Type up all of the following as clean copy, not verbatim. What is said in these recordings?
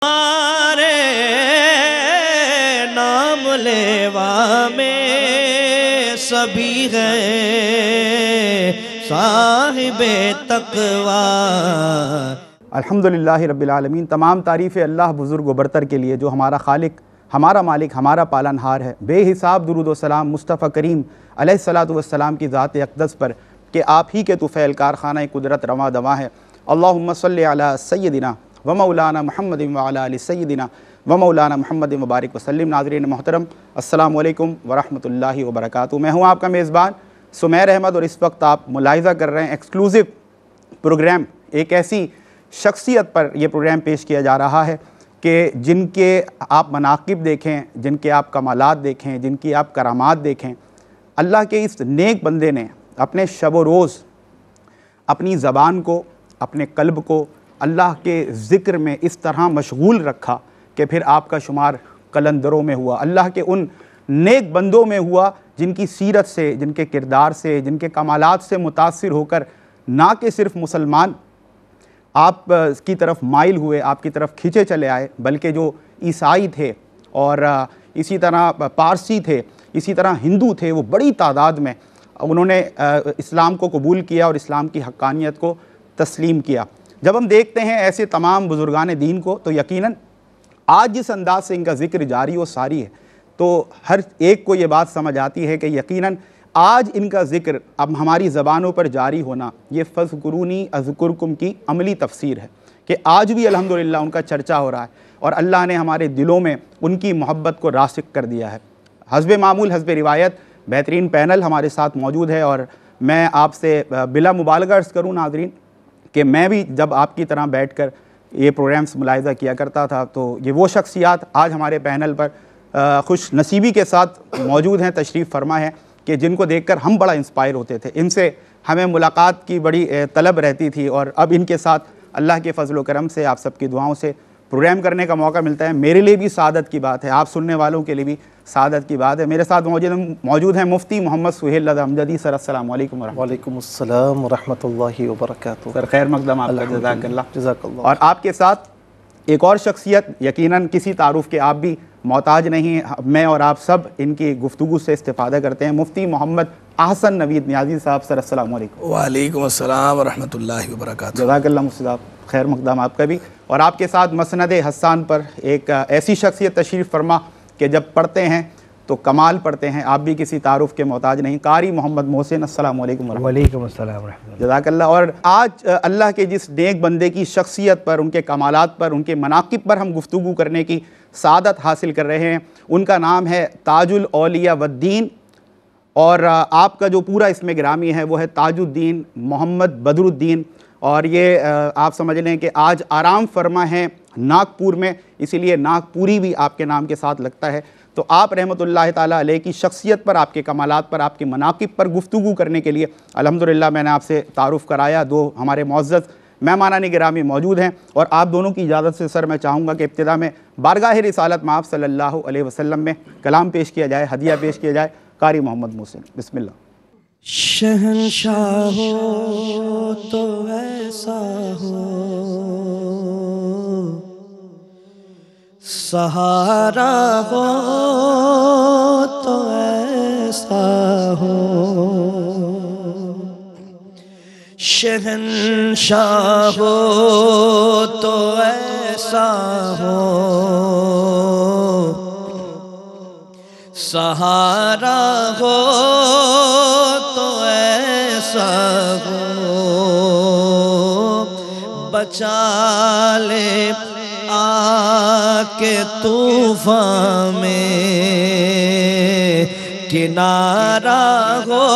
ہمارے نام لیوا میں سبھی ہیں صاحب تقوی۔ الحمدللہ رب العالمین، تمام تعریف اللہ بزرگ و برتر کے لیے جو ہمارا خالق، ہمارا مالک، ہمارا پالنہار ہے۔ بے حساب درود و سلام مصطفیٰ کریم علیہ الصلوۃ والسلام کی ذات اقدس پر کہ آپ ہی کے طفیل کارخانہ قدرت رواں دواں ہے۔ اللہم صلی علی سیدنا و مولانا محمد وعلی آل سیدنا و مولانا محمد مبارک وسلم۔ ناظرین محترم، السلام علیکم ورحمۃ اللہ وبرکاتہ۔ میں ہوں آپ کا میزبان سمیر احمد، اور اس وقت آپ ملاحظہ کر رہے ہیں ایکسکلوزیو پروگرام، ایک ایسی شخصیت پر یہ پروگرام پیش کیا جا رہا ہے کہ جن کے آپ مناقب دیکھیں، جن کے آپ کمالات دیکھیں، جن کی آپ کرامات دیکھیں، اللہ کے اس نیک بندے نے اپنے شب و روز اپنی زبان کو، اپنے قلب کو اللہ کے ذکر میں اس طرح مشغول رکھا کہ پھر آپ کا شمار قلندروں میں ہوا، اللہ کے ان نیک بندوں میں ہوا جن کی سیرت سے، جن کے کردار سے، جن کے کمالات سے متاثر ہو کر نہ کہ صرف مسلمان آپ کی طرف مائل ہوئے، آپ کی طرف کھینچے چلے آئے، بلکہ جو عیسائی تھے اور اسی طرح پارسی تھے، اسی طرح ہندو تھے، وہ بڑی تعداد میں انہوں نے اسلام کو قبول کیا اور اسلام کی حقانیت کو تسلیم کیا۔ جب ہم دیکھتے ہیں ایسے تمام بزرگان دین کو تو یقیناً آج جس انداز سے ان کا ذکر جاری و ساری ہے تو ہر ایک کو یہ بات سمجھ آتی ہے کہ یقیناً آج ان کا ذکر اب ہماری زبانوں پر جاری ہونا یہ فَاذْکُرُونِی اذکرکم کی عملی تفسیر ہے کہ آج بھی الحمدللہ ان کا چرچا ہو رہا ہے اور اللہ نے ہمارے دلوں میں ان کی محبت کو راسخ کر دیا ہے۔ حسب معمول، حسب روایت بہترین پینل ہمارے ساتھ موجود ہے، اور میں آپ سے بلا مبالغہ عرض کروں ناظرین کہ میں بھی جب آپ کی طرح بیٹھ کر یہ پروگرامز ملاحظہ کیا کرتا تھا تو یہ وہ شخصیات آج ہمارے پینل پر خوش نصیبی کے ساتھ موجود ہیں، تشریف فرما ہیں، کہ جن کو دیکھ کر ہم بڑا انسپائر ہوتے تھے، ان سے ہمیں ملاقات کی بڑی طلب رہتی تھی، اور اب ان کے ساتھ اللہ کے فضل و کرم سے، آپ سب کی دعاؤں سے پروگرام کرنے کا موقع ملتا ہے۔ میرے لیے بھی سعادت کی بات ہے، آپ سننے والوں کے لیے بھی سعادت کی بات ہے۔ میرے ساتھ موجود ہیں مفتی محمد سہیل رضا امجدی۔ سر السلام علیکم ورحمۃ اللہ۔ وعلیکم السلام ورحمۃ اللہ وبرکاتہ۔ سر خیر مقدم آپ کا، جزاک اللہ۔ جزاک اللہ۔ اور آپ کے ساتھ ایک اور شخصیت، یقیناً کسی تعارف کے آپ بھی محتاج نہیں، میں اور آپ سب ان کی گفتگو سے استفادہ کرتے ہیں، مفتی محمد احسن نوید نیازی صاحب۔ سر السلام علیکم۔ وعلیکم السلام ورحمۃ اللہ وبرکاتہ۔ جزاک اللہ مفتی صاحب، خیر مقدم آپ کا بھی۔ اور آپ کے ساتھ مسند حسان پر ایک ایسی شخصیت تشریف فرما کہ جب پڑھتے ہیں تو کمال پڑھتے ہیں، آپ بھی کسی تعارف کے محتاج نہیں، قاری محمد محسن۔ السلام علیکم ورحمۃ اللہ۔ وعلیکم السلام ورحمۃ اللہ۔ جزاک اللہ۔ اور آج اللہ کے جس نیک بندے کی شخصیت پر، ان کے کمالات پر، ان کے مناقب پر ہم گفتگو کرنے کی سعادت حاصل کر رہے ہیں، ان کا نام ہے تاج الاولیاء والدین، اور آپ کا جو پورا اسم گرامی ہے وہ ہے تاج الدین محمد بدر الدین، اور یہ آپ سمجھ لیں کہ آج آرام فرما ہیں ناگپور میں، اسی لیے ناگپوری بھی آپ کے نام کے ساتھ لگتا ہے۔ تو آپ رحمۃ اللہ تعالیٰ علیہ کی شخصیت پر، آپ کے کمالات پر، آپ کے مناقب پر گفتگو کرنے کے لیے الحمدللہ میں نے آپ سے تعارف کرایا، دو ہمارے معزز مہمانان گرامی موجود ہیں، اور آپ دونوں کی اجازت سے سر میں چاہوں گا کہ ابتدا میں بارگاہ رسالت مآب صلی اللہ علیہ وسلم میں کلام پیش کیا جائے، ہدیہ پیش کیا جائے۔ قاری محمد محسن، بسم اللہ۔ شہنشاہ ہو تو ایسا ہو، سہارا ہو تو ایسا ہو، شہنشاہ ہو تو ایسا ہو، سہارا ہو تو ایسا ہو، بچا لے آ کے طوفان میں، کنارہ ہو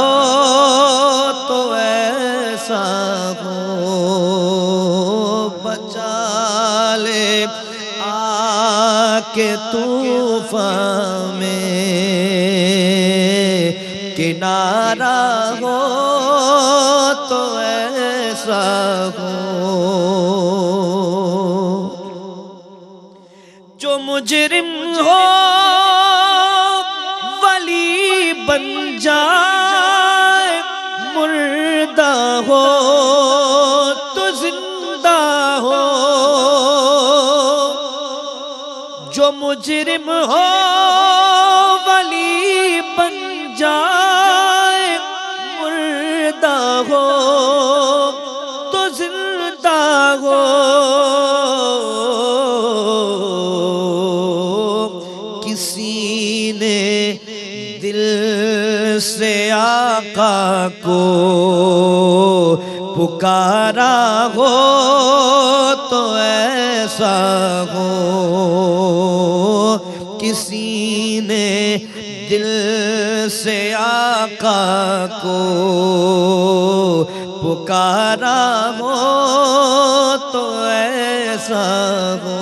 تو ایسا ہو، بچا لے آ کے طوفان میں، کنارہ ہو تو ایسا ہو، جو مجرم ہو ولی بن جائے، مردہ ہو تو زندہ ہو، جو مجرم ہو ولی بن جائے، مردہ ہو تو زندہ ہو، کسی نے دل سے آقا کو پکارا ہو تو ایسا ہو، کسی نے دل سے آقا کو پکارا ہو تو ایسا ہو۔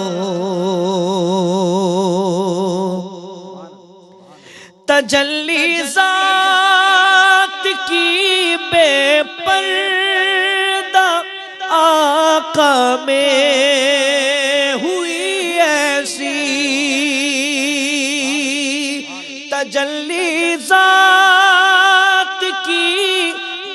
تجلی ذات کی بے پردہ آقا میں ہوئی ایسی، تجلی ذات کی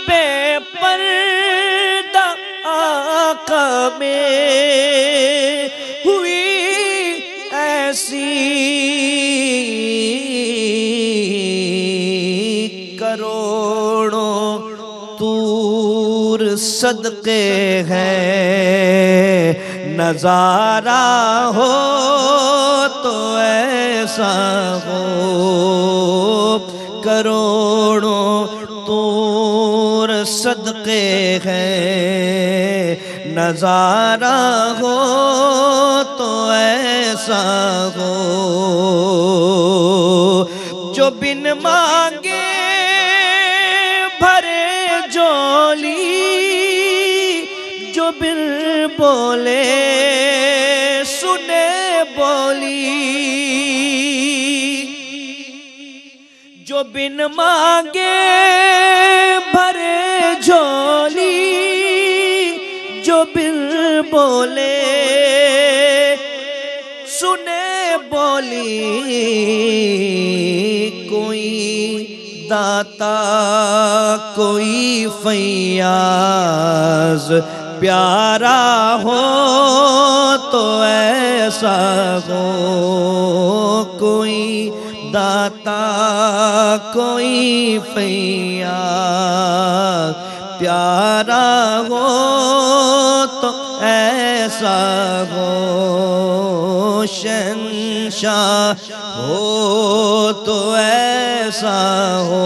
بے پردہ آقا میں ہوئی ایسی، کروڑوں طور صدقے ہیں، نظارہ ہو تو ایسا ہو، کروڑوں طور صدقے ہیں، نظارہ ہو تو ایسا ہو، جو بن مانگے بھرے جولی، جو بن بولے سنے بولی، جو بن مانگے بھرے جولی، جو بن بولے سنے بولی، کوئی داتا کوئی فیاض پیارا ہو تو ایسا ہو، کوئی داتا کوئی فیاض پیارا ہو تو ایسا ہو، شہنشاہ ہو تو ایسا ہو،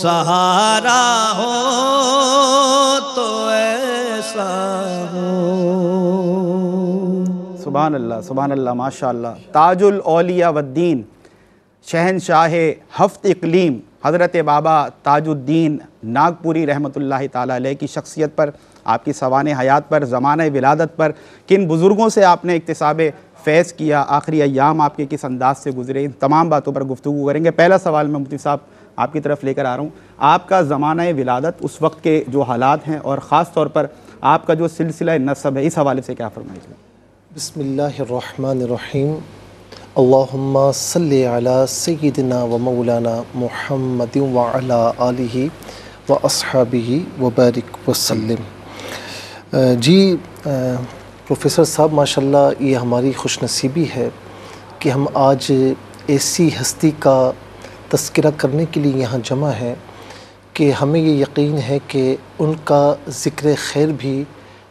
سہارا ہو تو ایسا ہو۔ سبحان اللہ سبحان اللہ، ماشاءاللہ۔ تاج الاولیاء والدین، شہنشاہ ہفت اقلیم حضرت بابا تاج الدین ناگپوری رحمۃ اللہ تعالیٰ علیہ کی شخصیت پر، آپ کی سوانح حیات پر، زمانہ ولادت پر، کن بزرگوں سے آپ نے اکتساب فیض کیا، آخری ایام آپ کے کس انداز سے گزرے، ان تمام باتوں پر گفتگو کریں گے۔ پہلا سوال میں مفتی صاحب آپ کی طرف لے کر آ رہا ہوں، آپ کا زمانہ ولادت، اس وقت کے جو حالات ہیں، اور خاص طور پر آپ کا جو سلسلہ نسب ہے، اس حوالے سے کیا فرمائیں گے؟ بسم اللہ الرحمن الرحیم، اللہم صلی علی سیدنا و مولانا محمد وعلی آلہ و اصحابہ وبارک وسلم۔ جی پروفیسر صاحب، ماشاءاللہ یہ ہماری خوش نصیبی ہے کہ ہم آج ایسی ہستی کا تذکرہ کرنے کے لیے یہاں جمع ہیں کہ ہمیں یہ یقین ہے کہ ان کا ذکر خیر بھی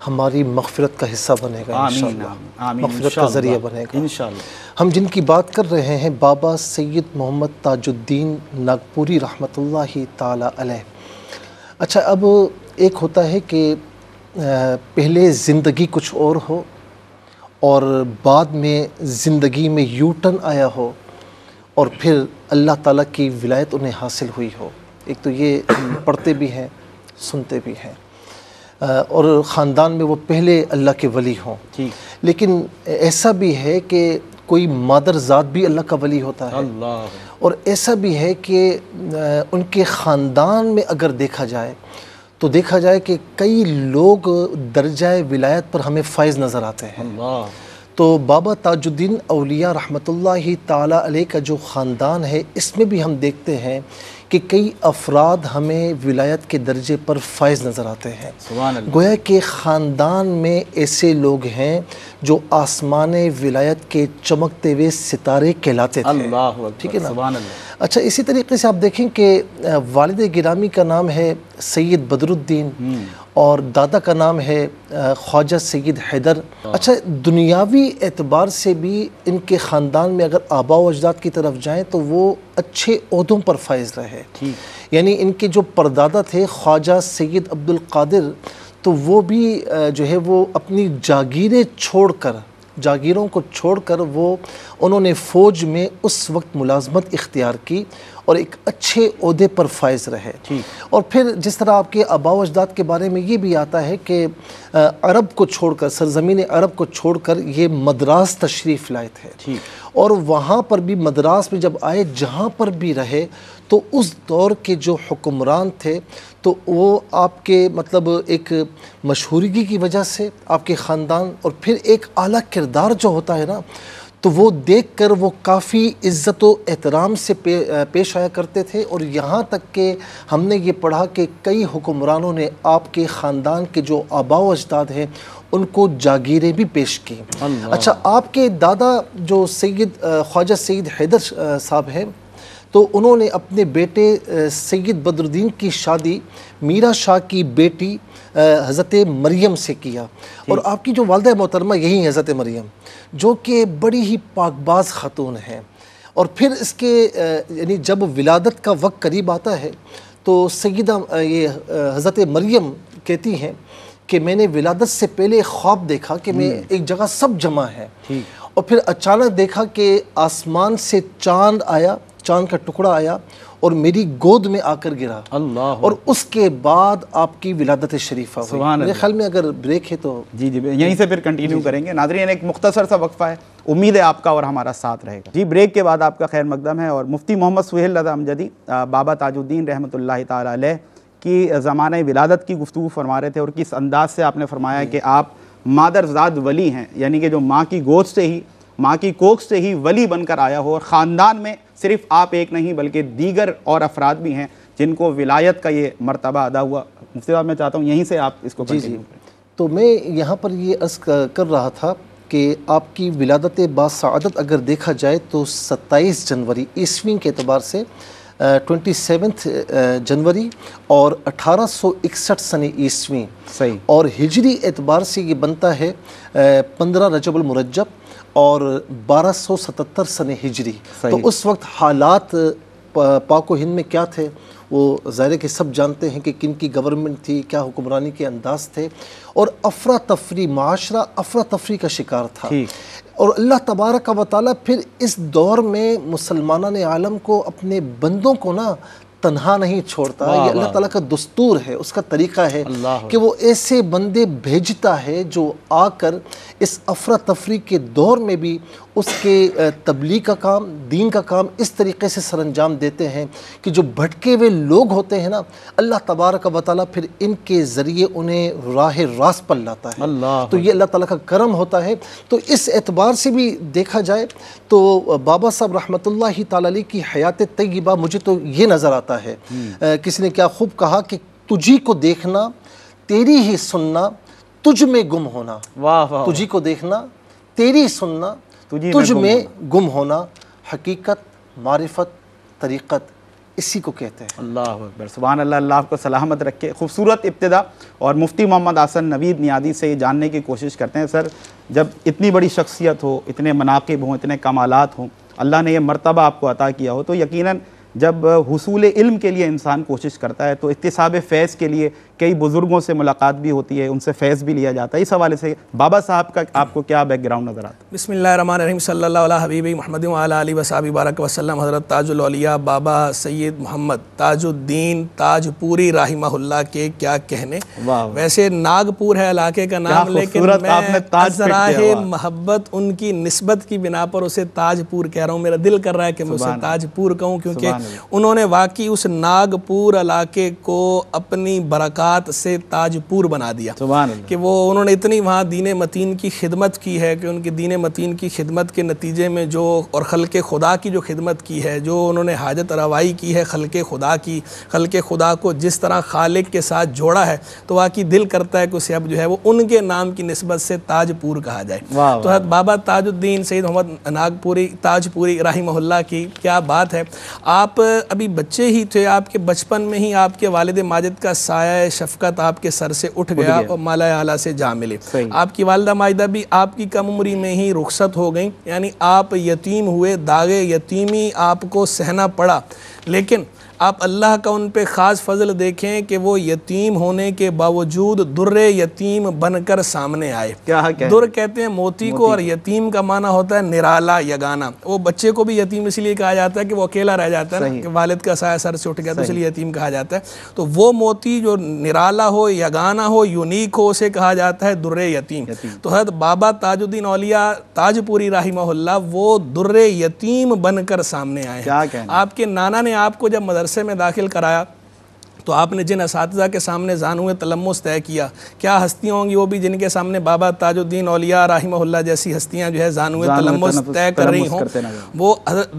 ہماری مغفرت کا حصہ بنے گا، انشاءاللہ مغفرت کا ذریعہ بنے گا انشاءاللہ۔ ہم جن کی بات کر رہے ہیں بابا سید محمد تاج الدین ناگپوری رحمۃ اللہ تعالی علیہ۔ اچھا، اب ایک ہوتا ہے کہ پہلے زندگی کچھ اور ہو اور بعد میں زندگی میں یو ٹرن آیا ہو اور پھر اللہ تعالیٰ کی ولایت انہیں حاصل ہوئی ہو۔ ایک تو یہ ہم پڑھتے بھی ہیں، سنتے بھی ہیں، اور خاندان میں وہ پہلے اللہ کے ولی ہوں۔ لیکن ایسا بھی ہے کہ کوئی مادر ذات بھی اللہ کا ولی ہوتا ہے، اور ایسا بھی ہے کہ ان کے خاندان میں اگر دیکھا جائے تو دیکھا جائے کہ کئی لوگ درجہ ولایت پر ہمیں فائز نظر آتے ہیں۔ تو بابا تاج الدین اولیاء رحمۃ اللہ تعالی علیہ کا جو خاندان ہے، اس میں بھی ہم دیکھتے ہیں کہ کئی افراد ہمیں ولایت کے درجے پر فائز نظر آتے ہیں. سبحان اللہ. گویا کہ خاندان میں ایسے لوگ ہیں جو آسمان ولایت کے چمکتے ہوئے ستارے کہلاتے تھے. اللہ اکبر. ٹھیک ہے نا. سبحان اللہ. اچھا اسی طریقے سے آپ دیکھیں کہ والد گرامی کا نام ہے سید بدر الدین اور دادا کا نام ہے خواجہ سید حیدر. اچھا دنیاوی اعتبار سے بھی ان کے خاندان میں اگر آبا و اجداد کی طرف جائیں تو وہ اچھے عہدوں پر فائز رہے. یعنی ان کے جو پردادا تھے خواجہ سید عبد القادر تو وہ بھی جو ہے وہ اپنی جاگیروں کو چھوڑ کر وہ انہوں نے فوج میں اس وقت ملازمت اختیار کی اور ایک اچھے عہدے پر فائز رہے. اور پھر جس طرح آپ کے آبا و اجداد کے بارے میں یہ بھی آتا ہے کہ عرب کو چھوڑ کر سرزمین عرب کو چھوڑ کر یہ مدراس تشریف لائے تھے اور وہاں پر بھی مدراس میں جب آئے جہاں پر بھی رہے تو اس دور کے جو حکمران تھے تو وہ آپ کے مطلب ایک مشہورگی کی وجہ سے آپ کے خاندان اور پھر ایک اعلیٰ کردار جو ہوتا ہے نا تو وہ دیکھ کر وہ کافی عزت و احترام سے پیش آیا کرتے تھے. اور یہاں تک کہ ہم نے یہ پڑھا کہ کئی حکمرانوں نے آپ کے خاندان کے جو آبا و اجداد ہیں ان کو جاگیریں بھی پیش کی. اچھا آپ کے دادا جو خواجہ سید حیدر صاحب ہیں تو انہوں نے اپنے بیٹے سید بدر الدین کی شادی میرا شاہ کی بیٹی حضرت مریم سے کیا. اور آپ کی جو والدہ محترمہ یہی ہیں حضرت مریم جو کہ بڑی ہی پاک باز خاتون ہیں. اور پھر اس کے یعنی جب ولادت کا وقت قریب آتا ہے تو سیدہ یہ حضرت مریم کہتی ہیں کہ میں نے ولادت سے پہلے ایک خواب دیکھا کہ میں ایک جگہ سب جمع ہے اور پھر اچانک دیکھا کہ آسمان سے چاند کا ٹکڑا آیا اور میری گود میں آ کر گرا. اور اس کے بعد آپ کی ولادت شریفہ ہوئی. میرے خیال میں اگر بریک ہے تو جی یہیں سے پھر کنٹینیو کریں گے. ناظرین ایک مختصر سا وقفہ ہے, امید ہے آپ کا اور ہمارا ساتھ رہے گا. جی بریک کے بعد آپ کا خیر مقدم ہے. اور مفتی محمد سہیل رضا امجدی بابا تاج الدین رحمۃ اللہ تعالیٰ علیہ کی زمانہ ولادت کی گفتگو فرما رہے تھے اور کس انداز سے آپ نے فرمایا کہ آپ مادرزاد ولی ہیں, یعنی کہ جو ماں کی گود سے ہی ماں کی کوکھ سے ہی ولی بن کر آیا ہو اور خاندان میں صرف آپ ایک نہیں بلکہ دیگر اور افراد بھی ہیں جن کو ولایت کا یہ مرتبہ ادا ہوا. مفتی صاحب میں چاہتا ہوں یہیں سے آپ اس کو کنٹینیو کریں. تو میں یہاں پر یہ عرض کر رہا تھا کہ آپ کی ولادت باسعادت اگر دیکھا جائے تو 27 جنوری عیسوی کے اعتبار سے 27 جنوری اور 1861 سن عیسوی صحیح اور ہجری اعتبار سے یہ بنتا ہے 15 رجب المرجب اور 1277 سن ہجری. تو اس وقت حالات پاک و ہند میں کیا تھے وہ ظاہر ہے کہ سب جانتے ہیں کہ کن کی گورنمنٹ تھی, کیا حکمرانی کے انداز تھے اور افراتفری معاشرہ افراتفری کا شکار تھا. اور اللہ تبارک و تعالیٰ پھر اس دور میں مسلمانان عالم کو اپنے بندوں کو نا تنہا نہیں چھوڑتا. یہ اللہ تعالیٰ کا دستور ہے, اس کا طریقہ ہے کہ وہ ایسے بندے بھیجتا ہے جو آ کر اس افراتفری کے دور میں بھی اس کے تبلیغ کا کام, دین کا کام اس طریقے سے سر انجام دیتے ہیں کہ جو بھٹکے ہوئے لوگ ہوتے ہیں نا اللہ تبارک و تعالیٰ پھر ان کے ذریعے انہیں راہ راست پر لاتا ہے. تو یہ اللہ تعالیٰ کا کرم ہوتا ہے. تو اس اعتبار سے بھی دیکھا جائے تو بابا صاحب رحمۃ اللہ تعالیٰ علیہ کی حیات طیبہ مجھے تو یہ نظر آتا ہے. کسی نے کیا خوب کہا کہ تجھی کو دیکھنا تیری ہی سننا تجھ میں گم ہونا. تجھی کو دیکھنا تیری سننا تجھ میں گم ہونا. حقیقت معرفت طریقت اسی کو کہتے ہیں. اللہ اکبر, سبحان اللہ. اللہ آپ کو سلامت رکھے. خوبصورت ابتدا. اور مفتی محمد حسن نوید نیادی سے یہ جاننے کی کوشش کرتے ہیں سر, جب اتنی بڑی شخصیت ہو, اتنے مناقب ہوں, اتنے کمالات ہوں, اللہ نے یہ مرتبہ آپ کو عطا کیا ہو, تو یقیناً جب حصول علم کے لیے انسان کوشش کرتا ہے تو اکتساب فیض کے لیے کئی بزرگوں سے ملاقات بھی ہوتی ہے, ان سے فیض بھی لیا جاتا ہے. اس حوالے سے بابا صاحب کا آپ کو کیا بیک گراؤنڈ نظر آتا ہے؟ بسم اللہ الرحمن الرحیم. صلی اللہ علیہ حبیب محمد وعلی آلہ وصحبہ بارک وسلم. حضرت تاج الاولیاء بابا سید محمد تاج الدین تاج پوری رحمہ اللہ کے کیا کہنے. ویسے ناگپور ہے علاقے کا نام, لیکن میں ازراہ محبت ان کی نسبت کی بنا پر اسے تاج پور کہہ رہا ہوں. میرا دل کر رہا ہے کہ میں اسے تاج پور کہوں, کیونکہ انہوں نے واقعی اس ناگپور علاقے کو اپنی برکات ذات سے تاج پور بنا دیا، سبحان اللہ، کہ وہ انہوں نے اتنی وہاں دین متین کی خدمت کی ہے کہ ان کے دین متین کی خدمت کے نتیجے میں جو اور خلق خدا کی جو خدمت کی ہے، جو انہوں نے حاجت روائی کی ہے خلق خدا کی، خلق خدا کو جس طرح خالق کے ساتھ جوڑا ہے، تو واقعی دل کرتا ہے کہ اسے اب جو ہے وہ ان کے نام کی نسبت سے تاج پور کہا جائے۔ تو حضرت بابا تاج الدین سید محمد ناگپوری تاج پوری رحمہ اللہ کی کیا بات ہے۔ آپ ابھی بچے ہی تھے، آپ کے بچپن میں ہی آپ کے والد ماجد کا سایہ شفقت آپ کے سر سے اٹھ گیا اور مالا اعلیٰ سے جا ملے۔ آپ کی والدہ ماجدہ بھی آپ کی کم عمری میں ہی رخصت ہو گئیں، یعنی آپ یتیم ہوئے، داغ یتیمی آپ کو سہنا پڑا، لیکن آپ اللہ کا ان پہ خاص فضل دیکھیں کہ وہ یتیم ہونے کے باوجود در یتیم بن کر سامنے آئے۔ در کہتے ہیں موتی کو، اور یتیم کا معنی ہوتا ہے نرالا، یگانہ۔ وہ بچے کو بھی یتیم اس لیے کہا جاتا ہے کہ وہ اکیلا رہ جاتا ہے نا، کہ والد کا سایہ سر سے اٹھ گیا تو اس لیے یتیم کہا جاتا ہے۔ تو وہ موتی جو نرالا ہو، یگانہ ہو، یونیک ہو، اسے کہا جاتا ہے در یتیم۔ تو حضرت بابا تاج الدین اولیاء تاج پوری رحمہ اللہ وہ در یتیم بن کر سامنے آئے ہیں۔ آپ کے نانا نے آپ کو جب مدرسے میں داخل کرایا تو آپ نے جن اساتذہ کے سامنے زانوئے تلمس طے کیا، کیا ہستیاں ہوں گی وہ بھی جن کے سامنے بابا تاج الدین اولیاء رحمہ اللہ جیسی ہستیاں جو ہے زانوئے تلمس طے کر رہی ہوں؟ وہ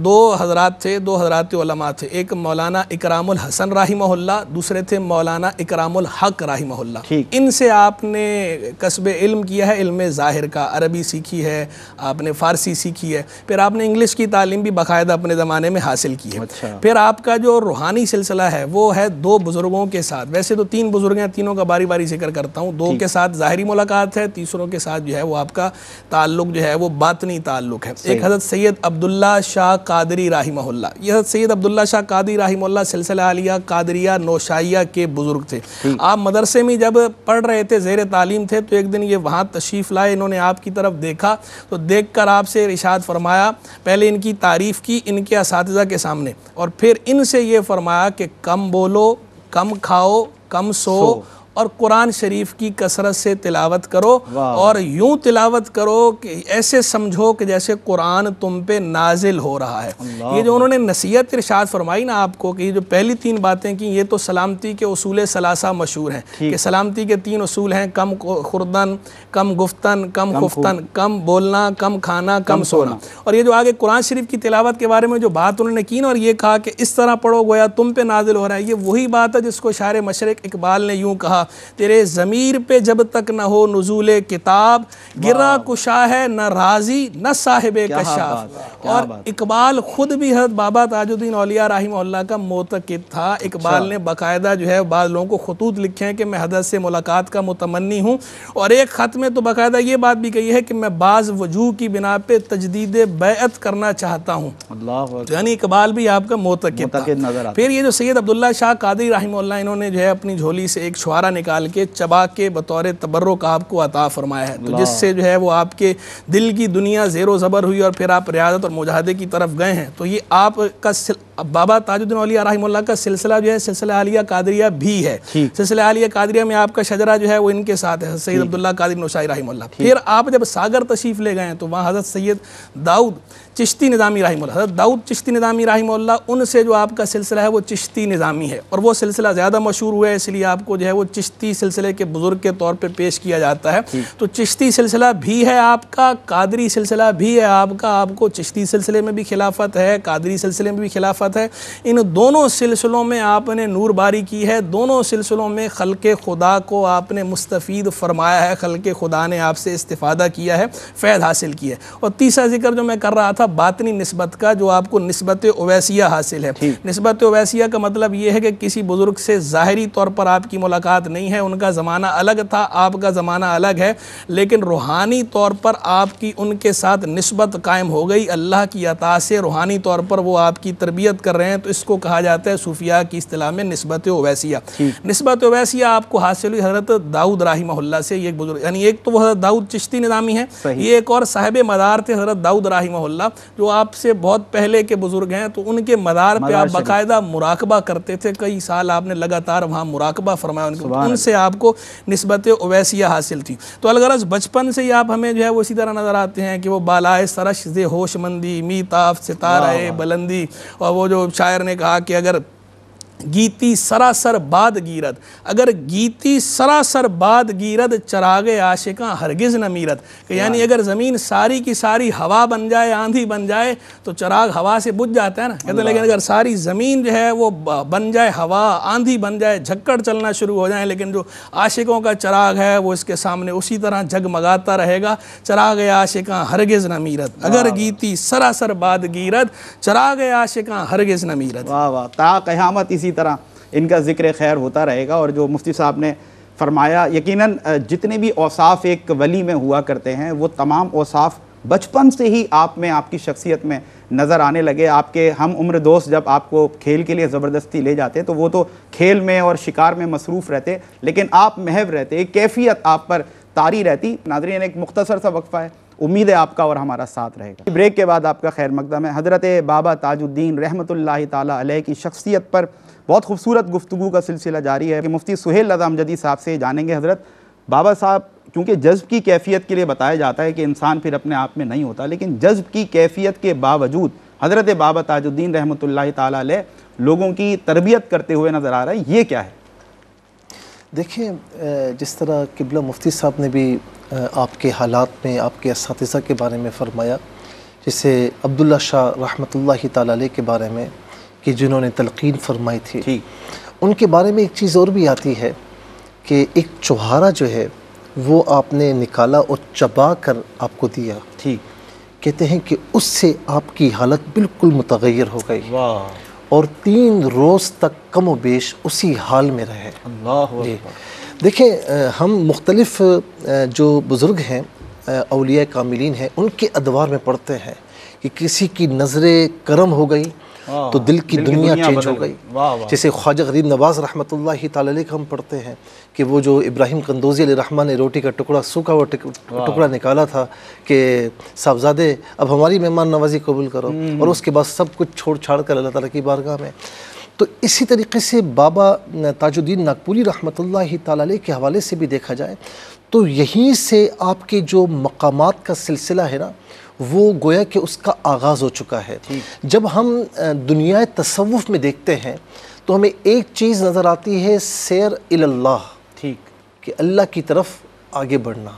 دو حضرات تھے، دو حضرات علماء تھے، ایک مولانا اکرام الحسن رحمہ اللہ، دوسرے تھے مولانا اکرام الحق رحمہ اللہ۔ ان سے آپ نے کسب علم کیا ہے، علم ظاہر کا، عربی سیکھی ہے، آپ نے فارسی سیکھی ہے، پھر آپ نے انگلش کی تعلیم بھی باقاعدہ اپنے زمانے میں حاصل کی ہے۔ پھر آپ کا جو روحانی سلسلہ ہے وہ ہے دو بزرگوں کے ساتھ، ویسے تو تین بزرگ ہیں، تینوں کا باری باری ذکر کرتا ہوں، دو کے ساتھ ظاہری ملاقات ہے، تیسروں کے ساتھ جو ہے وہ آپ کا تعلق جو ہے وہ باطنی تعلق ہے۔ ایک حضرت سید عبداللہ شاہ قادری رحمہ اللہ، یہ حضرت سید عبداللہ شاہ قادری رحمہ اللہ سلسلہ عالیہ قادریہ نوشائیہ کے بزرگ تھے۔ آپ مدرسے میں جب پڑھ رہے تھے، زیر تعلیم تھے، تو ایک دن یہ وہاں تشریف لائے، انہوں نے آپ کی طرف دیکھا تو دیکھ کر آپ سے ارشاد فرمایا، پہلے ان کی تعریف کی ان کے اساتذہ کے سامنے، اور پھر ان سے یہ فرمایا کہ کم بولو، کم کھاؤ، کم سو، اور قرآن شریف کی کثرت سے تلاوت کرو، اور یوں تلاوت کرو کہ ایسے سمجھو کہ جیسے قرآن تم پہ نازل ہو رہا ہے۔ یہ جو انہوں نے نصیحت ارشاد فرمائی نا آپ کو، کہ یہ جو پہلی تین باتیں کی، یہ تو سلامتی کے اصول ثلاثہ مشہور ہیں کہ سلامتی کے تین اصول ہیں: کم خوردن، کم گفتن، کم خفتن، کم بولنا، کم کھانا، کم سونا۔ اور یہ جو آگے قرآن شریف کی تلاوت کے بارے میں جو بات انہوں نے کی نا، اور یہ کہا کہ اس طرح پڑھو گویا تم پہ نازل ہو رہا ہے، یہ وہی بات ہے جس کو شاعر مشرق اقبال نے یوں کہا: تیرے ضمیر پہ جب تک نہ ہو نزول کتاب، گرا کشا ہے نہ راضی نہ صاحب کشاف۔ اور اقبال خود بھی حضرت بابا تاج الدین اولیاء رحمہ اللہ کا معتقد تھا۔ اقبال نے باقاعدہ جو ہے بعض لوگوں کو خطوط لکھے ہیں کہ میں حضرت سے ملاقات کا متمنی ہوں، اور ایک خط میں تو باقاعدہ یہ بات بھی کہی ہے کہ میں بعض وجوہ کی بنا پہ تجدید بیعت کرنا چاہتا ہوں۔ یعنی اقبال بھی آپ کا معتقد تھا۔ پھر یہ جو سید عبداللہ شاہ قادری رحمہ اللہ، انہوں نے جو ہے اپنی جھولی سے ایک چھوارا نکال کے چبا کے بطور تبرک آپ کو عطا فرمایا ہے، تو جس سے جو ہے وہ آپ کے دل کی دنیا زیر و زبر ہوئی، اور پھر آپ ریاضت اور مجاہدے کی طرف گئے ہیں۔ تو یہ آپ کا بابا تاج الدین اولیاء رحمہ اللہ کا سلسلہ جو ہے سلسلہ عالیہ قادریہ بھی ہے۔ سلسلہ عالیہ قادریہ میں آپ کا شجرہ جو ہے وہ ان کے ساتھ ہے، سید عبداللہ قادری نوشائی رحمہ اللہ۔ پھر آپ جب ساگر تشریف لے گئے ہیں تو وہاں حضرت سید داؤد چشتی نظامی رحمہ اللہ، حضرت داؤد چشتی نظامی رحمہ اللہ، ان سے جو آپ کا سلسلہ ہے وہ چشتی نظامی ہے، اور وہ سلسلہ زیادہ مشہور ہوا ہے، اس لیے آپ کو جو ہے وہ چشتی سلسلے کے بزرگ کے طور پہ پیش کیا جاتا ہے۔ تو چشتی سلسلہ بھی ہے آپ کا، قادری سلسلہ بھی ہے آپ کا، آپ کو چشتی سلسلے میں بھی خلافت ہے، قادری سلسلے میں بھی خلافت ہے۔ ان دونوں سلسلوں میں آپ نے نور باری کی ہے، دونوں سلسلوں میں خلق خدا کو آپ نے مستفید فرمایا ہے، خلق خدا نے آپ سے استفادہ کیا ہے، فیض حاصل کی ہے۔ اور تیسرا ذکر جو میں کر رہا تھا باطنی نسبت کا، جو آپ کو نسبت اویسیہ حاصل ہے۔ نسبت اویسیہ کا مطلب یہ ہے کہ کسی بزرگ سے ظاہری طور پر آپ کی ملاقات نہیں ہے، ان کا زمانہ الگ تھا، آپ کا زمانہ الگ ہے، لیکن روحانی طور پر آپ کی ان کے ساتھ نسبت قائم ہو گئی، اللہ کی عطا سے روحانی طور پر وہ آپ کی تربیت کر رہے ہیں، تو اس کو کہا جاتا ہے صوفیاء کی اصطلاح میں نسبت اویسیہ۔ نسبت اویسیہ آپ کو حاصل ہوئی حضرت داؤد رحمہ اللہ سے، یہ بزرگ، یعنی ایک تو وہ حضرت داؤد چشتی نظامی ہے، یہ ایک اور صاحب مدار تھے حضرت داؤد رحمہ اللہ، جو آپ سے بہت پہلے کے بزرگ ہیں، تو ان کے مدار پہ آپ باقاعدہ مراقبہ کرتے تھے، کئی سال آپ نے لگاتار وہاں مراقبہ فرمایا، ان سے آپ کو نسبت اویسیہ حاصل تھی۔ تو الغرض بچپن سے ہی آپ ہمیں جو ہے وہ اسی طرح نظر آتے ہیں کہ وہ بالائے سرش ز ہوش مندی، میتاف ستارہ بلندی، اور وہ جو شاعر نے کہا کہ اگر گیتی سراسر باد گیرد، اگر گیتی سراسر باد گیرد چراغ عاشقاں ہرگز نہ میرد، کہ یعنی اگر زمین ساری کی ساری ہوا بن جائے، آندھی بن جائے تو چراغ ہوا سے بجھ جاتا ہے نا، کہتے ہیں لیکن اگر ساری زمین جو ہے وہ بن جائے ہوا، آندھی بن جائے، جھکڑ چلنا شروع ہو جائیں، لیکن جو عاشقوں کا چراغ ہے وہ اس کے سامنے اسی طرح جگمگاتا رہے گا، چراغ عاشقاں ہرگز نہ میرد، اگر گیتی سراسر باد گیرد چراغ عاشقاں ہرگز نہ میرد۔ واہ واہ، تا قیامت اسی طرح ان کا ذکر خیر ہوتا رہے گا۔ اور جو مفتی صاحب نے فرمایا، یقیناً جتنے بھی اوصاف ایک ولی میں ہوا کرتے ہیں وہ تمام اوصاف بچپن سے ہی آپ میں، آپ کی شخصیت میں نظر آنے لگے۔ آپ کے ہم عمر دوست جب آپ کو کھیل کے لیے زبردستی لے جاتے تو وہ تو کھیل میں اور شکار میں مصروف رہتے، لیکن آپ محو رہتے، ایک کیفیت آپ پر طاری رہتی۔ ناظرین، ایک مختصر سا وقفہ ہے، امید ہے آپ کا اور ہمارا ساتھ رہے گا۔ بریک کے بعد آپ کا خیر مقدم ہے۔ حضرت بابا تاج الدین رحمۃ اللہ تعالیٰ علیہ کی شخصیت پر بہت خوبصورت گفتگو کا سلسلہ جاری ہے کہ مفتی سہیل رضا امجدی صاحب سے جانیں گے۔ حضرت بابا صاحب، کیونکہ جذب کی کیفیت کے لیے بتایا جاتا ہے کہ انسان پھر اپنے آپ میں نہیں ہوتا، لیکن جذب کی کیفیت کے باوجود حضرت بابا تاج الدین رحمۃ اللہ تعالیٰ علیہ لوگوں کی تربیت کرتے ہوئے نظر آ رہا ہے، یہ کیا ہے؟ دیکھیں، جس طرح قبلہ مفتی صاحب نے بھی آپ کے حالات میں آپ کے اساتذہ کے بارے میں فرمایا، جیسے عبداللہ شاہ رحمۃ اللہ تعالیٰ علیہ کے بارے میں کہ جنہوں نے تلقین فرمائی تھی، ان کے بارے میں ایک چیز اور بھی آتی ہے کہ ایک چوہارا جو ہے وہ آپ نے نکالا اور چبا کر آپ کو دیا، کہتے ہیں کہ اس سے آپ کی حالت بالکل متغیر ہو گئی اور 3 روز تک کم و بیش اسی حال میں رہے۔ جی دیکھیں، ہم مختلف جو بزرگ ہیں، اولیاء کاملین ہیں، ان کے ادوار میں پڑھتے ہیں کہ کسی کی نظر کرم ہو گئی تو دل کی دنیا چینج ہو گئی۔ جیسے خواجہ غریب نواز رحمۃ اللہ تعالی علیہ کا ہم پڑھتے ہیں کہ وہ جو ابراہیم قندوزی علیہ الرحمٰن نے روٹی کا ٹکڑا، سوکھا ہوا ٹکڑا نکالا تھا کہ صاحبزادے اب ہماری مہمان نوازی قبول کرو، اور اس کے بعد سب کچھ چھوڑ چھاڑ کر اللہ تعالیٰ کی بارگاہ میں۔ تو اسی طریقے سے بابا تاج الدین ناگپوری رحمۃ اللہ تعالی علیہ کے حوالے سے بھی دیکھا جائے تو یہیں سے آپ کے جو مقامات کا سلسلہ ہے نا، وہ گویا کہ اس کا آغاز ہو چکا ہے۔ جب ہم دنیا تصوف میں دیکھتے ہیں تو ہمیں ایک چیز نظر آتی ہے، سیر اللہ، کہ اللہ کی طرف آگے بڑھنا۔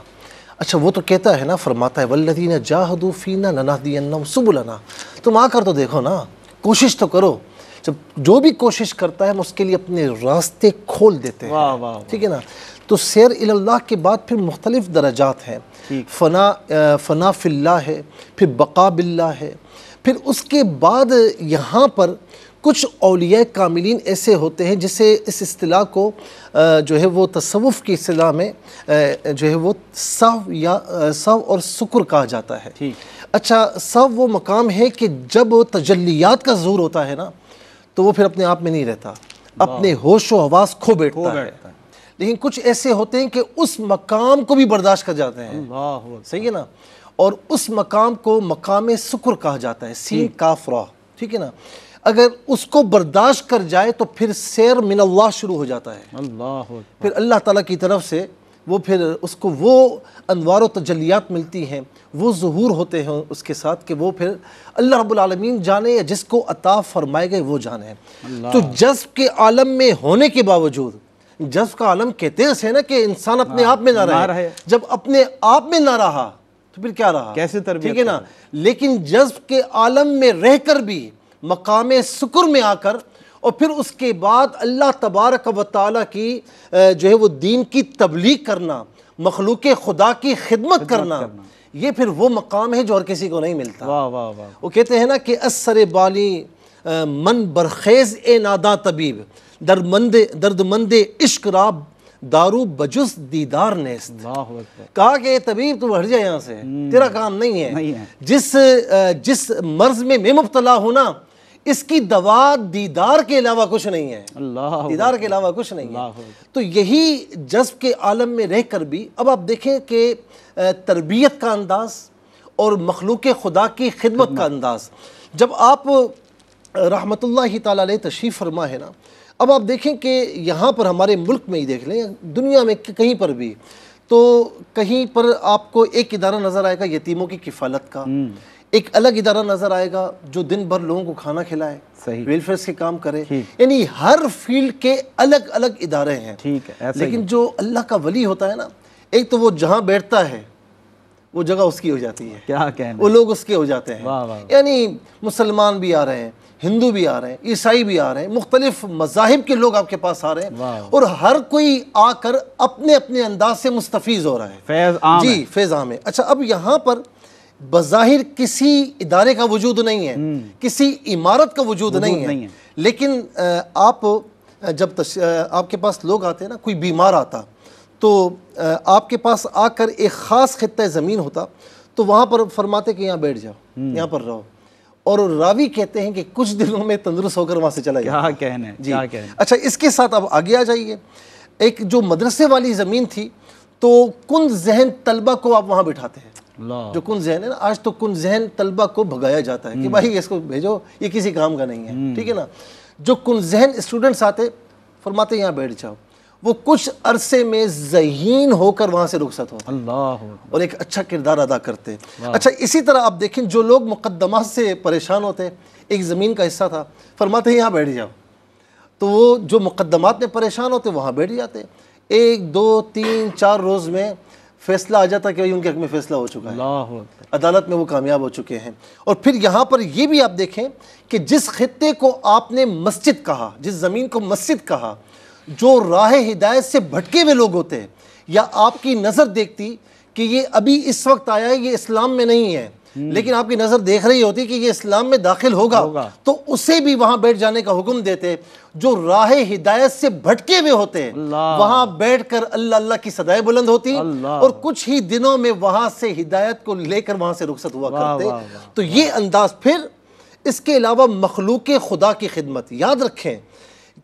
اچھا، وہ تو کہتا ہے نا، فرماتا ہے والذین جاہدوا فینا لنہدینہم سبلنا، تم آ کر تو دیکھو نا، کوشش تو کرو۔ جب جو بھی کوشش کرتا ہے ہم اس کے لیے اپنے راستے کھول دیتے ہیں، ٹھیک ہے نا۔ تو سیر اللہ کے بعد پھر مختلف درجات ہیں، فنا فی اللہ ہے، پھر بقا باللہ ہے، پھر اس کے بعد یہاں پر کچھ اولیاء کاملین ایسے ہوتے ہیں جسے اس اصطلاح کو جو ہے وہ تصوف کی اصطلاح میں جو ہے وہ سو اور سکر کہا جاتا ہے۔ اچھا، سو وہ مقام ہے کہ جب تجلیات کا ظہور ہوتا ہے نا تو وہ پھر اپنے آپ میں نہیں رہتا، اپنے ہوش و حواس کھو بیٹھتا ہے۔ لیکن کچھ ایسے ہوتے ہیں کہ اس مقام کو بھی برداشت کر جاتے ہیں، صحیح ہے نا، اور اس مقام کو مقام سکر کہا جاتا ہے، سین کاف را، ٹھیک ہے نا۔ اگر اس کو برداشت کر جائے تو پھر سیر من اللہ شروع ہو جاتا ہے، پھر اللہ تعالیٰ کی طرف سے وہ پھر اس کو وہ انوار و تجلیات ملتی ہیں، وہ ظہور ہوتے ہیں اس کے ساتھ کہ وہ پھر اللہ رب العالمین جانے یا جس کو عطا فرمائے گئے وہ جانے۔ تو جذب کے عالم میں ہونے کے باوجود، جذب کا عالم کہتے ہیں نا کہ انسان اپنے آپ میں نہ رہے، جب اپنے آپ میں نہ رہا تو پھر کیا رہا، کیسے تربیت، ٹھیک ہے نا۔ لیکن جذب کے عالم میں رہ کر بھی مقام سکر میں آ کر اور پھر اس کے بعد اللہ تبارک و تعالیٰ کی جو ہے وہ دین کی تبلیغ کرنا، مخلوق خدا کی خدمت کرنا، یہ پھر وہ مقام ہے جو ہر کسی کو نہیں ملتا۔ وہ کہتے ہیں نا کہ اثر بالی من برخیز اے ناداں طبیب، درد مند عشق راب دارو بجز دیدار نیست۔ کہا کہ اے طبیب تم ہٹ جائے یہاں سے، تیرا کام نہیں ہے، جس مرض میں مبتلا ہونا اس کی دوا دیدار کے علاوہ کچھ نہیں ہے، دیدار کے علاوہ کچھ نہیں ہے۔ تو یہی جذب کے عالم میں رہ کر بھی اب آپ دیکھیں کہ تربیت کا انداز اور مخلوق خدا کی خدمت کا انداز، جب آپ رحمت اللہ تعالیٰ علیہ تشریف فرما ہے نا، اب آپ دیکھیں کہ یہاں پر ہمارے ملک میں ہی دیکھ لیں، دنیا میں کہیں پر بھی، تو کہیں پر آپ کو ایک ادارہ نظر آئے گا یتیموں کی کفالت کا، ایک الگ ادارہ نظر آئے گا جو دن بھر لوگوں کو کھانا کھلائے، صحیح، ویلفیئرس کے کام کرے، یعنی ہر فیلڈ کے الگ الگ ادارے ہیں. ٹھیک ہے، ایسا لیکن جو اللہ کا ولی ہوتا ہے نا، ایک تو وہ جہاں بیٹھتا ہے وہ جگہ اس کی ہو جاتی ہے، کیا کہنا، وہ لوگ اس کے ہو جاتے ہیں. واہ واہ، یعنی مسلمان بھی آ رہے ہیں، ہندو بھی آ رہے ہیں، عیسائی بھی آ رہے ہیں، مختلف مذاہب کے لوگ آپ کے پاس آ رہے ہیں، اور ہر کوئی آ کر اپنے اپنے انداز سے مستفیض ہو رہا ہے. فیض عام ہے. جی، فیض عام ہے. اچھا، اب یہاں پر بظاہر کسی ادارے کا وجود نہیں ہے، کسی عمارت کا وجود نہیں ہے، لیکن آپ جب آپ کے پاس لوگ آتے ہیں نا، کوئی بیمار آتا تو آپ کے پاس آ کر ایک خاص خطہ زمین ہوتا تو وہاں پر فرماتے کہ یہاں بیٹھ جاؤ، یہاں پر رہو، اور راوی کہتے ہیں کہ کچھ دنوں میں تندرست ہو کر وہاں سے چلا جاتا. کیا کہنا ہے، کیا کہنا ہے. اچھا، اس کے ساتھ اب آگے آ جائیے. ایک جو مدرسے والی زمین تھی تو کن ذہن طلبہ کو آپ وہاں بٹھاتے ہیں. جو کن ذہن ہے نا، آج تو کن ذہن طلبہ کو بھگایا جاتا ہے کہ بھائی اس کو بھیجو، یہ کسی کام کا نہیں ہے، ٹھیک ہے نا. جو کن ذہن اسٹوڈنٹس آتے فرماتے یہاں بیٹھ جاؤ، وہ کچھ عرصے میں ذہین ہو کر وہاں سے رخصت ہوتے اور ایک اچھا کردار ادا کرتے. اچھا، اسی طرح آپ دیکھیں جو لوگ مقدمات سے پریشان ہوتے، ایک زمین کا حصہ تھا، فرماتے ہیں یہاں بیٹھ جاؤ، تو وہ جو مقدمات میں پریشان ہوتے وہاں بیٹھ جاتے. 1 2 3 4 روز میں فیصلہ آ جاتا کہ ان کے حق میں فیصلہ ہو چکا ہے، عدالت میں وہ کامیاب ہو چکے ہیں. اور پھر یہاں پر یہ بھی آپ دیکھیں کہ جس خطے کو آپ نے مسجد کہا، جس زمین کو مسجد کہا، جو راہ ہدایت سے بھٹکے ہوئے لوگ ہوتے ہیں، یا آپ کی نظر دیکھتی کہ یہ ابھی اس وقت آیا ہے، یہ اسلام میں نہیں ہے، لیکن آپ کی نظر دیکھ رہی ہوتی کہ یہ اسلام میں داخل ہوگا، تو اسے بھی وہاں بیٹھ جانے کا حکم دیتے. جو راہ ہدایت سے بھٹکے ہوئے ہوتے ہیں وہاں بیٹھ کر اللہ اللہ کی صدائیں بلند ہوتی، اور کچھ ہی دنوں میں وہاں سے ہدایت کو لے کر وہاں سے رخصت ہوا کرتے. تو یہ انداز. پھر اس کے علاوہ مخلوق خدا کی خدمت. یاد رکھیں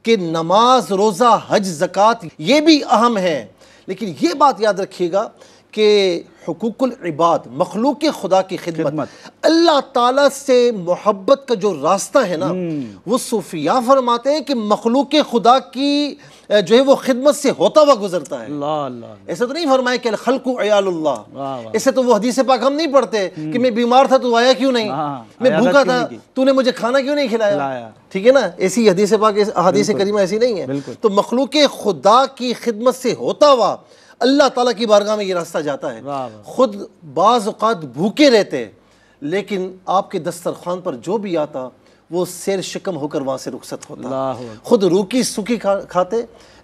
کہ نماز، روزہ، حج، زکوٰۃ یہ بھی اہم ہے، لیکن یہ بات یاد رکھیے گا کہ حقوق العباد، مخلوق خدا کی خدمت، اللہ تعالیٰ سے محبت کا جو راستہ ہے نا، وہ صوفیاء فرماتے ہیں کہ مخلوق خدا کی جو ہے وہ خدمت سے ہوتا ہوا گزرتا ہے. ایسا تو نہیں فرمایا کہ الخلق عیال اللہ. ایسے تو وہ حدیث پاک ہم نہیں پڑھتے کہ میں بیمار تھا تو آیا کیوں نہیں، میں بھوکا تھا تو نے مجھے کھانا کیوں نہیں کھلایا، ٹھیک ہے نا. ایسی حدیث پاک، حدیث کریمہ ایسی نہیں ہے. تو مخلوق خدا کی خدمت سے ہوتا ہوا اللہ تعالیٰ کی بارگاہ میں یہ راستہ جاتا ہے. خود بعض اوقات بھوکے رہتے، لیکن آپ کے دسترخوان پر جو بھی آتا وہ سیر شکم ہو کر وہاں سے رخصت ہوتا. خود روکی سوکھی کھاتے،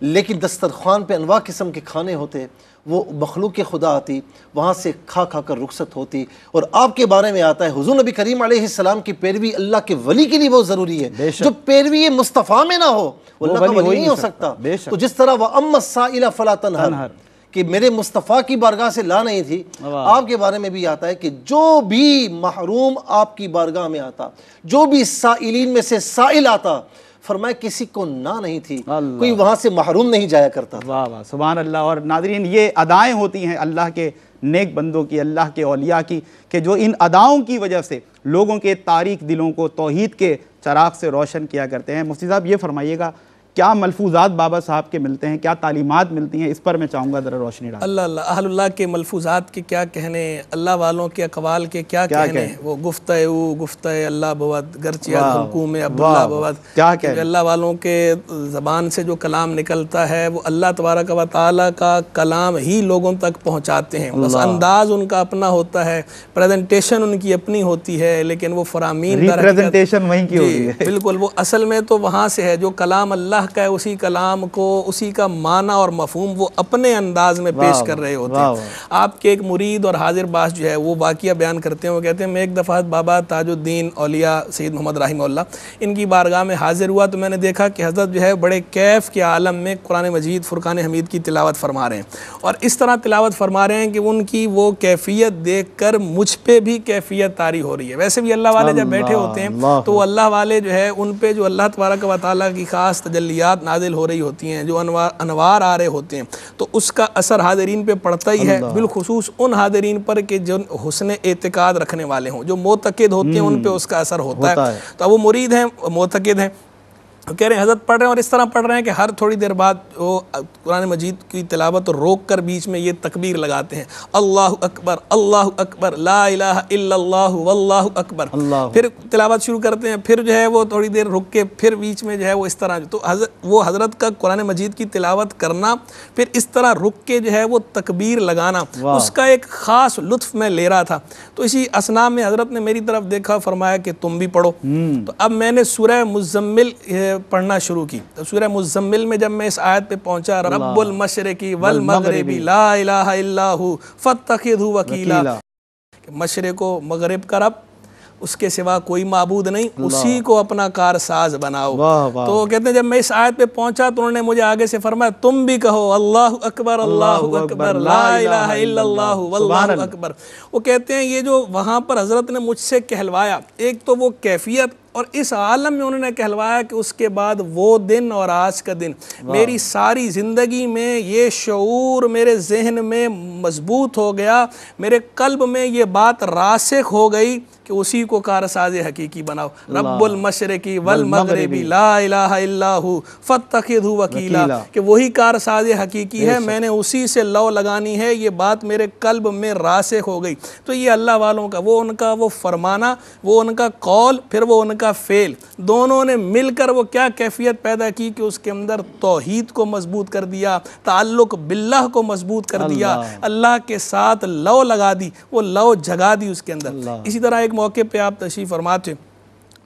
لیکن دسترخوان پہ انواع قسم کے کھانے ہوتے، وہ مخلوق خدا آتی وہاں سے کھا کر رخصت ہوتی. اور آپ کے بارے میں آتا ہے حضور نبی کریم علیہ السلام کی پیروی اللہ کے ولی کے لیے بہت ضروری ہے. جو پیروی مصطفیٰ میں نہ ہو وہ اللہ کا ولی نہیں ہو سکتا. تو جس طرح وَأَمَّا السَّائِلَ فَلَا تَنْهَرْ کہ میرے مصطفیٰ کی بارگاہ سے لا نہیں تھی، آپ کے بارے میں بھی آتا ہے کہ جو بھی محروم آپ کی بارگاہ میں آتا، جو بھی سائلین میں سے سائل آتا، فرمایا کسی کو نہ نہیں تھی، کوئی وہاں سے محروم نہیں جایا کرتا. واہ واہ، سبحان اللہ. اور ناظرین، یہ ادائیں ہوتی ہیں اللہ کے نیک بندوں کی، اللہ کے اولیاء کی، کہ جو ان اداؤں کی وجہ سے لوگوں کے تاریک دلوں کو توحید کے چراغ سے روشن کیا کرتے ہیں. مفتی صاحب یہ فرمائیے گا، کیا ملفوظات بابا صاحب کے ملتے ہیں، کیا تعلیمات ملتی ہیں، اس پر میں چاہوں گا ذرا روشنی ڈالیں. اللہ اللہ، اہل اللہ کے ملفوظات کے کیا کہنے، اللہ والوں کے اقوال کے کیا کہنے. وہ گفتہ اللہ بود گرچہ حکوم عبداللہ بود. کیا کہنے اللہ والوں کے زبان سے جو کلام نکلتا ہے وہ اللہ تبارک و تعالیٰ کا کلام ہی لوگوں تک پہنچاتے ہیں. بس انداز ان کا اپنا ہوتا ہے، پریزنٹیشن ان کی اپنی ہوتی ہے، لیکن وہ فرامین ریپریزنٹیشن وہیں کی ہوتی ہے. بالکل، وہ اصل میں تو وہاں سے ہے. جو کلام اللہ کا ہے اسی کلام کو، اسی کا معنی اور مفہوم وہ اپنے انداز میں پیش کر رہے ہوتے ہیں. آپ کے ایک مرید اور حاضر باش جو ہے وہ واقعہ بیان کرتے ہیں. وہ کہتے ہیں میں ایک دفعہ بابا تاج الدین اولیاء سید محمد رحمہ اللہ ان کی بارگاہ میں حاضر ہوا تو میں نے دیکھا کہ حضرت جو ہے بڑے کیف کے عالم میں قرآن مجید فرقان حمید کی تلاوت فرما رہے ہیں، اور اس طرح تلاوت فرما رہے ہیں کہ ان کی وہ کیفیت دیکھ کر مجھ پہ بھی کیفیت طاری ہو رہی ہے. ویسے بھی اللہ والے جب بیٹھے ہوتے ہیں تو وہ اللہ والے جو ہے ان پہ جو اللہ تبارک و تعالیٰ کی خاص تجلیات نازل ہو رہی ہوتی ہیں، جو انوار آ رہے ہوتے ہیں، تو اس کا اثر حاضرین پہ پڑتا ہی ہے، بالخصوص ان حاضرین پر کہ جو حسن اعتقاد رکھنے والے ہوں، جو معتقد ہوتے ہیں ان پہ اس کا اثر ہوتا ہے. تو اب وہ مرید ہیں، معتقد ہیں، کہہ رہے ہیں حضرت پڑھ رہے ہیں اور اس طرح پڑھ رہے ہیں کہ ہر تھوڑی دیر بعد وہ قرآن مجید کی تلاوت روک کر بیچ میں یہ تکبیر لگاتے ہیں، اللہ اکبر لا الہ الا اللہ واللہ اکبر، پھر تلاوت شروع کرتے ہیں، پھر جو ہے وہ تھوڑی دیر رک کے پھر بیچ میں جو ہے وہ اس طرح، تو وہ حضرت کا قرآن مجید کی تلاوت کرنا پھر اس طرح رک کے جو ہے وہ تکبیر لگانا، اس کا ایک خاص لطف میں لے رہا تھا۔ تو اسی اثناء میں حضرت نے میری طرف دیکھا، فرمایا کہ تم بھی پڑھو۔ تو اب میں نے سورہ مزمل پڑھنا شروع کی۔ تو سورہ مزمل میں جب میں اس آیت پہ پہنچا، رب المشرقی والمغربی لا الہ الا ہو فاتخذہ وکیلا، کہ مشرق و مغرب کا رب، اس کے سوا کوئی معبود نہیں، اسی کو اپنا کارساز بناؤ۔ تو کہتے ہیں جب میں اس آیت پہ پہنچا تو انہوں نے مجھے آگے سے فرمایا تم بھی کہو اللہ اکبر لا الہ الا اللہ واللہ اکبر۔ وہ کہتے ہیں یہ جو وہاں پر حضرت نے مجھ سے کہلوایا، ایک تو وہ کیفیت، اور اس عالم میں انہوں نے کہلوایا کہ اس کے بعد وہ دن اور آج کا دن میری ساری زندگی میں یہ شعور میرے ذہن میں مضبوط ہو گیا، میرے قلب میں یہ بات راسخ ہو گئی کہ اسی کو کارساز حقیقی بناؤ، رب المشرقی والمغربی لا الہ الا ہو فاتخذہ وکیلا، کہ وہی کارساز حقیقی ہے، میں نے اسی سے لو لگانی ہے، یہ بات میرے قلب میں راسخ ہو گئی۔ تو یہ اللہ والوں کا وہ ان کا وہ فرمانا، وہ ان کا قول، پھر وہ ان کا فعل، دونوں نے مل کر وہ کیا کیفیت پیدا کی کہ اس کے اندر توحید کو مضبوط کر دیا، تعلق باللہ کو مضبوط کر دیا، اللہ کے ساتھ لو لگا دی، وہ لو جگا دی اس کے اندر۔ اسی طرح ایک موقع پہ آپ تشریف فرما تھے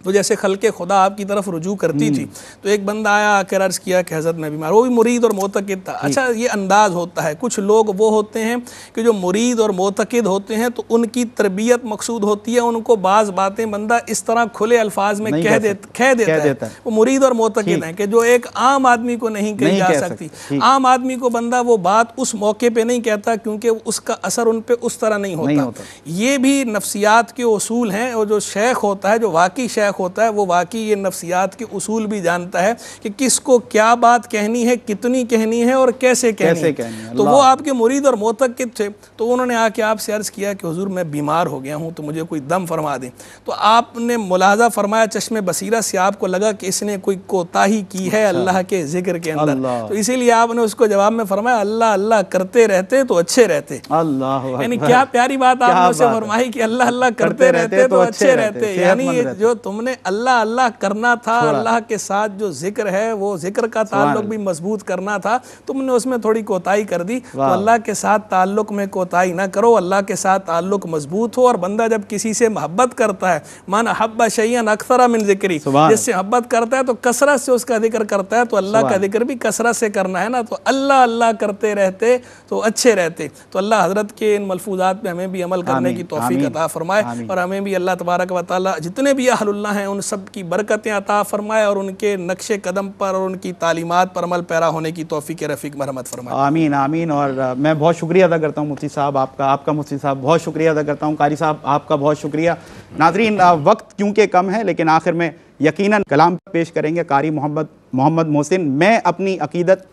تو جیسے خلق خدا آپ کی طرف رجوع کرتی تھی، تو ایک بندہ آیا آ کر عرض کیا کہ حضرت میں بیمار، وہ بھی مرید اور معتقد تھا۔ اچھا یہ انداز ہوتا ہے، کچھ لوگ وہ ہوتے ہیں کہ جو مرید اور معتقد ہوتے ہیں تو ان کی تربیت مقصود ہوتی ہے، ان کو بعض باتیں بندہ اس طرح کھلے الفاظ میں کہہ دیتا ہے، وہ مرید اور معتقد ہیں کہ جو ایک عام آدمی کو نہیں کہی جا سکتی۔ عام آدمی کو بندہ وہ بات اس موقع پہ نہیں کہتا کیونکہ اس کا اثر ان پہ اس طرح نہیں ہوتا۔ یہ بھی نفسیات کے اصول ہیں، اور جو شیخ ہوتا ہے، جو واقعی شیخ ہوتا ہے، وہ واقعی یہ نفسیات کے اصول بھی جانتا ہے کہ کس کو کیا بات کہنی ہے، کتنی کہنی ہے اور کیسے کہنی ہے۔ تو وہ آپ کے مرید اور معتقد تھے، تو انہوں نے آ کے آپ سے عرض کیا کہ حضور میں بیمار ہو گیا ہوں تو مجھے کوئی دم فرما دیں۔ تو آپ نے ملاحظہ فرمایا چشم بصیرت سے، آپ کو لگا کہ اس نے کوئی کوتاہی کی ہے اللہ کے ذکر کے اندر، تو اسی لیے آپ نے اس کو جواب میں فرمایا اللہ اللہ کرتے رہتے تو اچھے رہتے۔ یعنی کیا پیاری بات آپ نے اسے فرمائی کہ اللہ اللہ کرتے رہتے تو اچھے رہتے، یعنی جو تم نے اللہ اللہ کرنا تھا، اللہ کے ساتھ جو ذکر ہے وہ ذکر کا تعلق بھی مضبوط کرنا تھا، تم نے اس میں تھوڑی کوتاہی کر دی۔ تو اللہ کے ساتھ تعلق میں کوتاہی نہ کرو، اللہ کے ساتھ تعلق مضبوط ہو، اور بندہ جب کسی سے محبت کرتا ہے، من احب شیئا اکثر من ذکری، جس سے محبت کرتا ہے تو کثرت سے اس کا ذکر کرتا ہے، تو اللہ کا ذکر بھی کثرت سے کرنا ہے نا، تو اللہ اللہ کرتے رہتے تو اچھے رہتے۔ تو اللہ حضرت کے ان ملفوظات پہ ہمیں بھی عمل کرنے کی توفیق عطا فرمائے، اور ہمیں بھی اللہ تبارک و تعالی جتنے بھی اہل اللہ ہیں ان سب کی برکتیں عطا فرمائے، اور ان کے نقش قدم پر اور ان کی تعلیمات پر عمل پیرا ہونے کی توفیق رفیق مرحمت فرمائے۔ آمین آمین۔ اور میں بہت شکریہ ادا کرتا ہوں مفتی صاحب آپ کا مفتی صاحب بہت شکریہ ادا کرتا ہوں، قاری صاحب آپ کا بہت شکریہ۔ ناظرین وقت کیونکہ کم ہے لیکن آخر میں یقیناً کلام پیش کریں گے قاری محمد محسن۔ میں اپنی عقیدت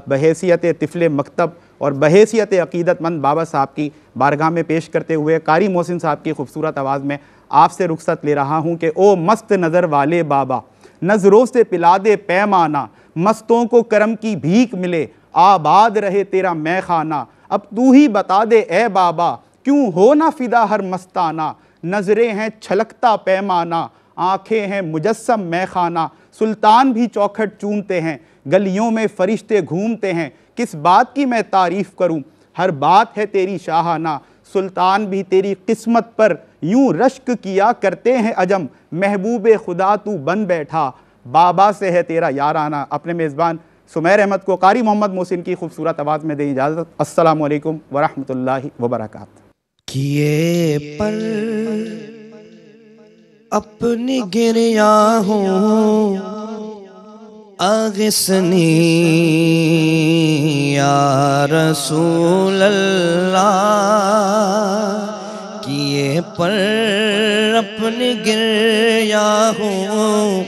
بحیثیت طفل مکتب اور بحیثیت عقیدت مند بابا صاحب کی بارگاہ میں پیش کرتے ہوئے قاری محسن صاحب کی خوبصورت آواز میں آپ سے رخصت لے رہا ہوں کہ او مست نظر والے بابا، نظروں سے پلا دے پیمانہ، مستوں کو کرم کی بھیک ملے، آباد رہے تیرا میں خانہ، اب تو ہی بتا دے اے بابا، کیوں ہو نہ فدا ہر مستانہ، نظریں ہیں چھلکتا پیمانہ، آنکھیں ہیں مجسم میں خانہ، سلطان بھی چوکھٹ چونتے ہیں، گلیوں میں فرشتے گھومتے ہیں، کس بات کی میں تعریف کروں، ہر بات ہے تیری شاہانہ، سلطان بھی تیری قسمت پر یوں رشک کیا کرتے ہیں عجم، محبوب خدا تو بن بیٹھا، بابا سے ہے تیرا یارانہ۔ اپنے میزبان سمیر احمد کو قاری محمد محسن کی خوبصورت آواز میں دیں اجازت۔ السلام علیکم ورحمۃ اللہ وبرکاتہ۔ کیے پر اپنی گریا ہوں اغثنی یا رسول اللہ، کیے پر اپنی گریا ہوں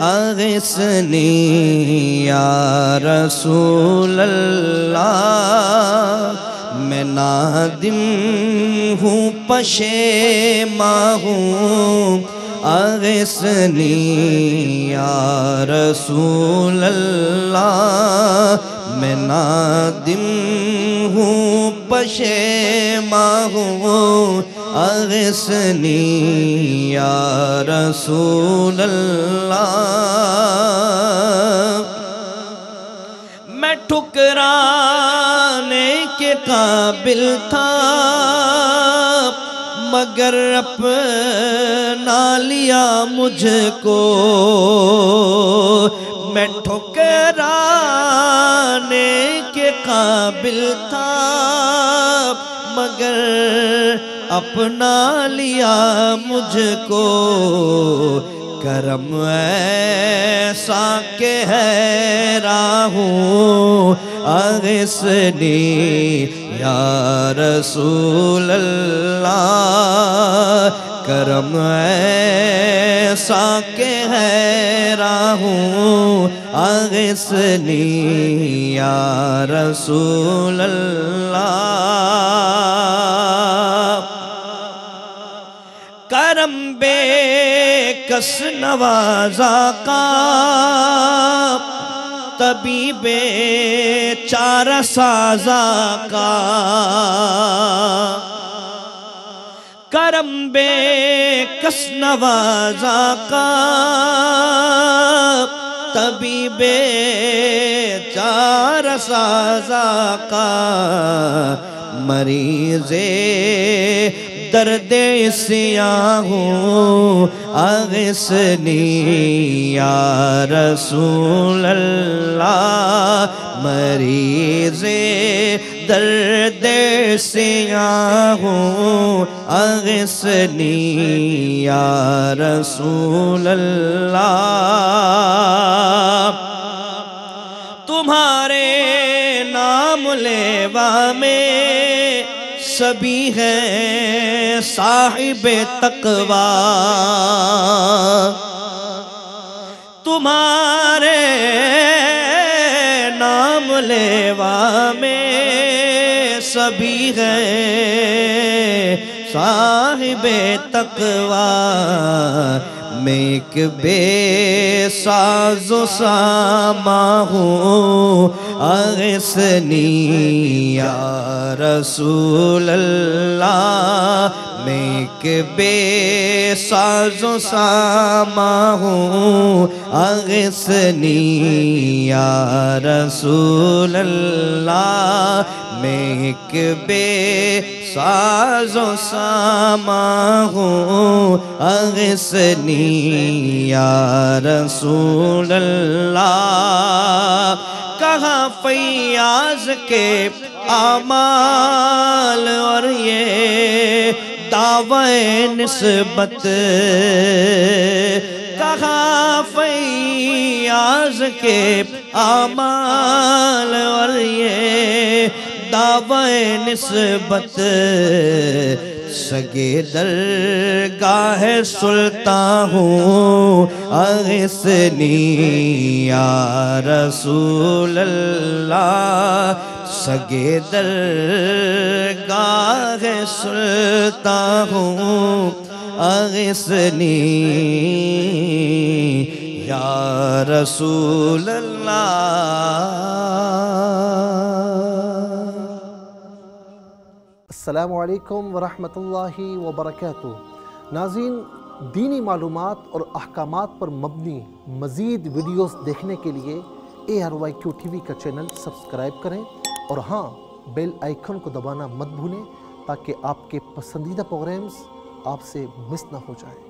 اغثنی یا رسول اللہ، میں نادم ہوں پشیماں ہوں اغثنی یا رسول اللہ، میں نادم ہوں پشیماں ہوں، اغثنی یا رسول اللہ۔ میں ٹھکرانے کے قابل تھا مگر اپنا لیا مجھ کو، میں ٹھکرانے کے قابل تھا مگر اپنا لیا مجھ کو، کرم ایسا کہ حیران ہوں، اغثنی یا رسول اللہ، کرم ایسا کہ حیران ہوں، اغثنی یا رسول اللہ۔ کرم بے کس نوازا کا، طبیب چارہ سازا کا، کرم بے کس نوازا کا، طبیب چارہ سازا کا، مریض درد سیاہ ہوں، اغثنی یا رسول اللہ، مریض درد سیاہ ہوں، اغثنی یا رسول اللہ۔ تمہارے نام لیوا میں سبھی ہیں صاحب تقوی، تمہارے نام لیوا میں سبھی ہیں صاحب تقوی، میں ایک بے ساز و ساما ہوں، اغثنی یا رسول اللہ، میں ایک بے ساز و ساما ہوں، اغثنی یا رسول اللہ، میں ایک بے ساز و ساما ہوں، اغثنی یا رسول اللہ۔ کہاں فیاض کے اعمال اور یہ دعوی نسبت، کہاں فیاض کے اعمال اور یہ دعوی نسبت، سگے درگاہ سلطان ہوں، اغثنی یا رسول اللہ، سگے درگاہ سلطان ہوں، اغثنی یا رسول اللہ۔ السلام علیکم ورحمۃ اللہ وبرکاتہ۔ ناظرین، دینی معلومات اور احکامات پر مبنی مزید ویڈیوز دیکھنے کے لیے ARYQ TV کا چینل سبسکرائب کریں، اور ہاں، بیل آئیکن کو دبانا مت بھولیں تاکہ آپ کے پسندیدہ پروگرامز آپ سے مس نہ ہو جائیں۔